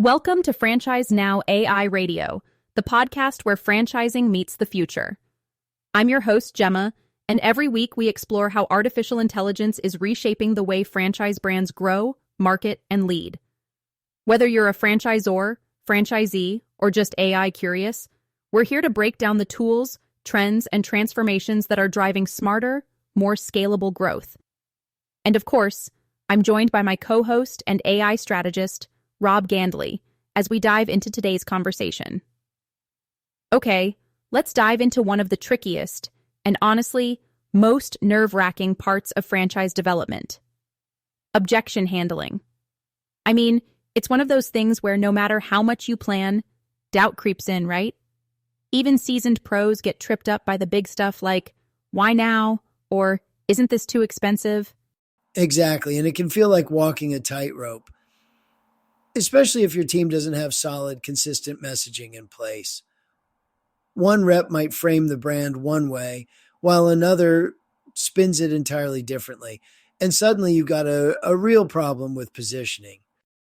Welcome to Franchise Now AI Radio, the podcast where franchising meets the future. I'm your host, Gemma, and every week we explore how artificial intelligence is reshaping the way franchise brands grow, market, and lead. Whether you're a franchisor, franchisee, or just AI curious, we're here to break down the tools, trends, and transformations that are driving smarter, more scalable growth. And of course, I'm joined by my co-host and AI strategist, Rob Gandley, as we dive into today's conversation. Okay, let's dive into one of the trickiest and honestly, most nerve-wracking parts of franchise development. Objection handling. I mean, it's one of those things where no matter how much you plan, doubt creeps in, right? Even seasoned pros get tripped up by the big stuff like, why now? Or, isn't this too expensive? Exactly, and it can feel like walking a tightrope, especially if your team doesn't have solid, consistent messaging in place. One rep might frame the brand one way, while another spins it entirely differently, and suddenly you've got a real problem with positioning.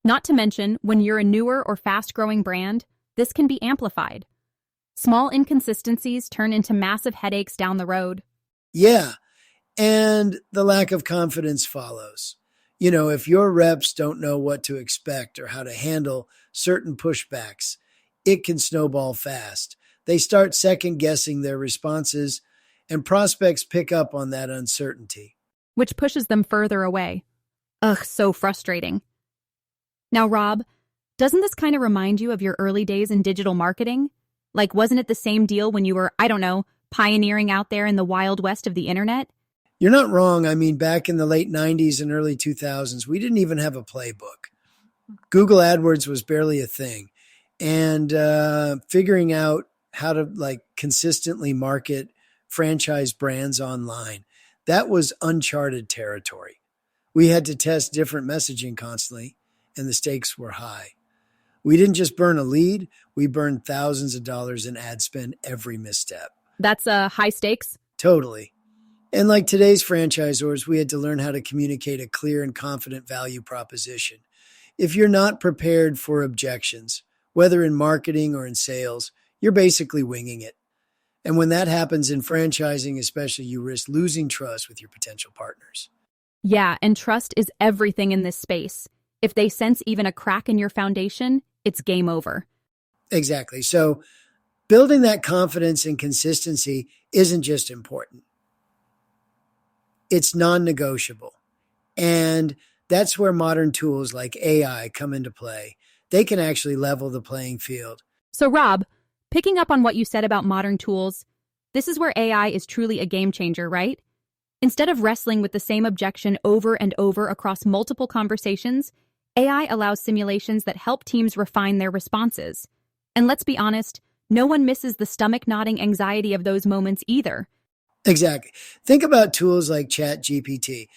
Not to mention, when you're a newer or fast-growing brand, this can be amplified. Small inconsistencies turn into massive headaches down the road. Yeah, and the lack of confidence follows. If your reps don't know what to expect or how to handle certain pushbacks, it can snowball fast. They start second guessing their responses, and prospects pick up on that uncertainty, Which pushes them further away. Ugh, so frustrating. Now, Rob, doesn't this kind of remind you of your early days in digital marketing? Like, wasn't it the same deal when you were, pioneering out there in the wild west of the internet? You're not wrong. I mean, back in the late 90s and early 2000s, we didn't even have a playbook. Google AdWords was barely a thing. And figuring out how to consistently market franchise brands online, that was uncharted territory. We had to test different messaging constantly, and the stakes were high. We didn't just burn a lead, we burned thousands of dollars in ad spend every misstep. That's high stakes? Totally. And like today's franchisors, we had to learn how to communicate a clear and confident value proposition. If you're not prepared for objections, whether in marketing or in sales, you're basically winging it. And when that happens in franchising, especially, you risk losing trust with your potential partners. Yeah, and trust is everything in this space. If they sense even a crack in your foundation, it's game over. Exactly. So building that confidence and consistency isn't just important. It's non-negotiable. And that's where modern tools like AI come into play. They can actually level the playing field. So, Rob, picking up on what you said about modern tools, this is where AI is truly a game changer, right? Instead of wrestling with the same objection over and over across multiple conversations, AI allows simulations that help teams refine their responses. And let's be honest, no one misses the stomach-knotting anxiety of those moments either. Exactly. Think about tools like ChatGPT.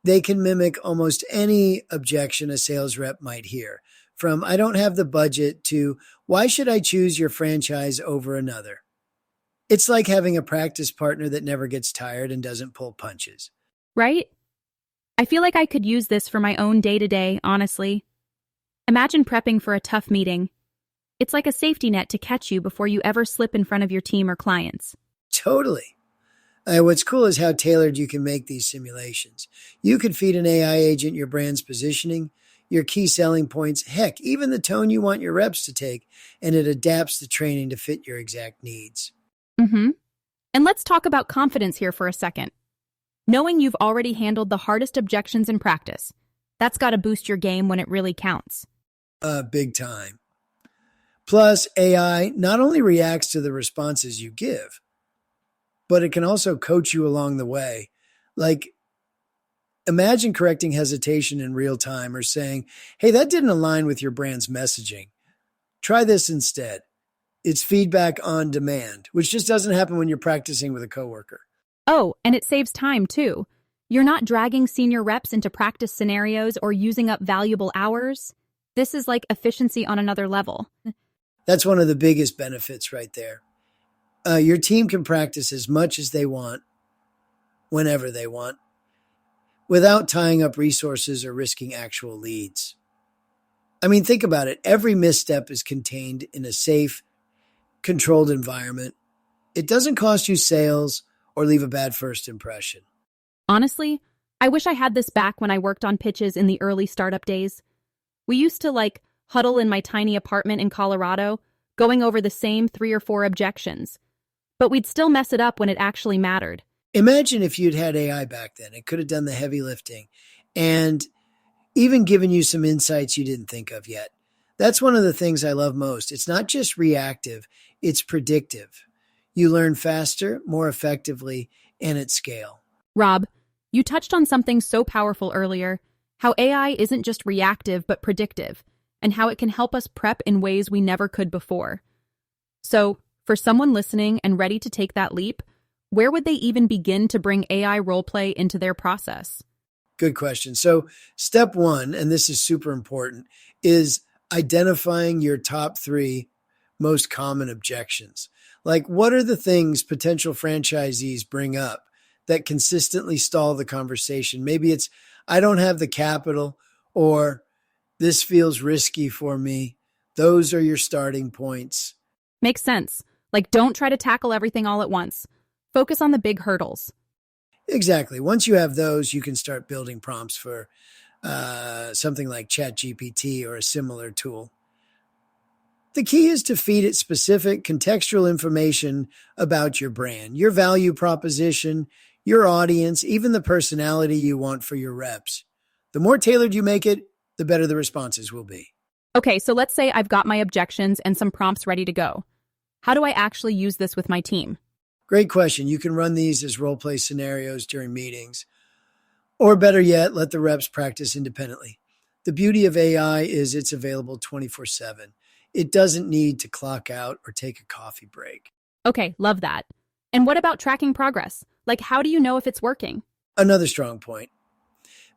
They can mimic almost any objection a sales rep might hear, from "I don't have the budget" to "Why should I choose your franchise over another?" It's like having a practice partner that never gets tired and doesn't pull punches. Right? I feel like I could use this for my own day-to-day, honestly. Imagine prepping for a tough meeting. It's like a safety net to catch you before you ever slip in front of your team or clients. Totally. What's cool is how tailored you can make these simulations. You could feed an AI agent your brand's positioning, your key selling points, heck, even the tone you want your reps to take, and it adapts the training to fit your exact needs. Mm-hmm. And let's talk about confidence here for a second. Knowing you've already handled the hardest objections in practice, that's got to boost your game when it really counts. Big time. Plus, AI not only reacts to the responses you give, but it can also coach you along the way. Like, imagine correcting hesitation in real time or saying, "Hey, that didn't align with your brand's messaging. Try this instead." It's feedback on demand, which just doesn't happen when you're practicing with a coworker. Oh, and it saves time, too. You're not dragging senior reps into practice scenarios or using up valuable hours. This is like efficiency on another level. That's one of the biggest benefits right there. Your team can practice as much as they want, whenever they want, without tying up resources or risking actual leads. I mean, think about it. Every misstep is contained in a safe, controlled environment. It doesn't cost you sales or leave a bad first impression. Honestly, I wish I had this back when I worked on pitches in the early startup days. We used to huddle in my tiny apartment in Colorado, going over the same 3 or 4 objections. But we'd still mess it up when it actually mattered. Imagine if you'd had AI back then. It could have done the heavy lifting and even given you some insights you didn't think of yet. That's one of the things I love most. It's not just reactive, it's predictive. You learn faster, more effectively, and at scale. Rob, you touched on something so powerful earlier, how AI isn't just reactive but predictive, and how it can help us prep in ways we never could before. So, for someone listening and ready to take that leap, where would they even begin to bring AI roleplay into their process? Good question. So, step one, and this is super important, is identifying your top 3 most common objections. Like, what are the things potential franchisees bring up that consistently stall the conversation? Maybe it's, I don't have the capital, or this feels risky for me. Those are your starting points. Makes sense. Don't try to tackle everything all at once. Focus on the big hurdles. Exactly. Once you have those, you can start building prompts for something like ChatGPT or a similar tool. The key is to feed it specific contextual information about your brand, your value proposition, your audience, even the personality you want for your reps. The more tailored you make it, the better the responses will be. Okay, so let's say I've got my objections and some prompts ready to go. How do I actually use this with my team? Great question. You can run these as role play scenarios during meetings, or better yet, let the reps practice independently. The beauty of AI is it's available 24/7. It doesn't need to clock out or take a coffee break. Okay, love that. And what about tracking progress? How do you know if it's working? Another strong point.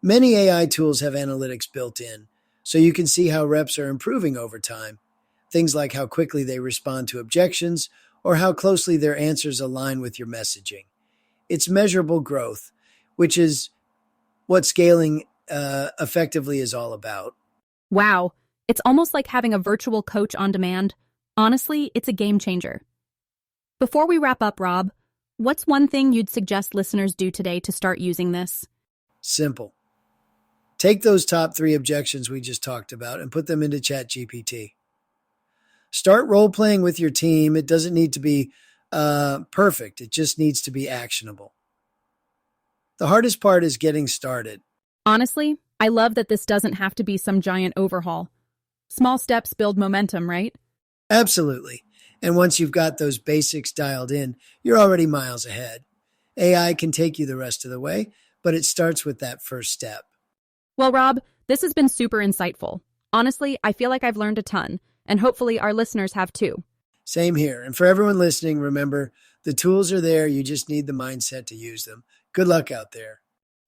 Many AI tools have analytics built in, so you can see how reps are improving over time. Things like how quickly they respond to objections or how closely their answers align with your messaging. It's measurable growth, which is what scaling effectively is all about. Wow, it's almost like having a virtual coach on demand. Honestly, it's a game changer. Before we wrap up, Rob, what's one thing you'd suggest listeners do today to start using this? Simple. Take those top 3 objections we just talked about and put them into ChatGPT. Start role-playing with your team. It doesn't need to be perfect. It just needs to be actionable. The hardest part is getting started. Honestly, I love that this doesn't have to be some giant overhaul. Small steps build momentum, right? Absolutely. And once you've got those basics dialed in, you're already miles ahead. AI can take you the rest of the way, but it starts with that first step. Well, Rob, this has been super insightful. Honestly, I feel like I've learned a ton, and hopefully our listeners have too. Same here. And for everyone listening, remember, the tools are there. You just need the mindset to use them. Good luck out there.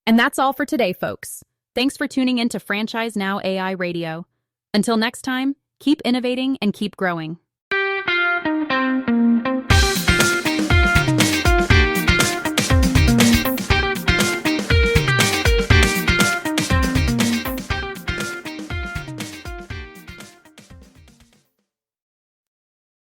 And that's all for today, folks. Thanks for tuning in to Franchise Now AI Radio. Until next time, keep innovating and keep growing.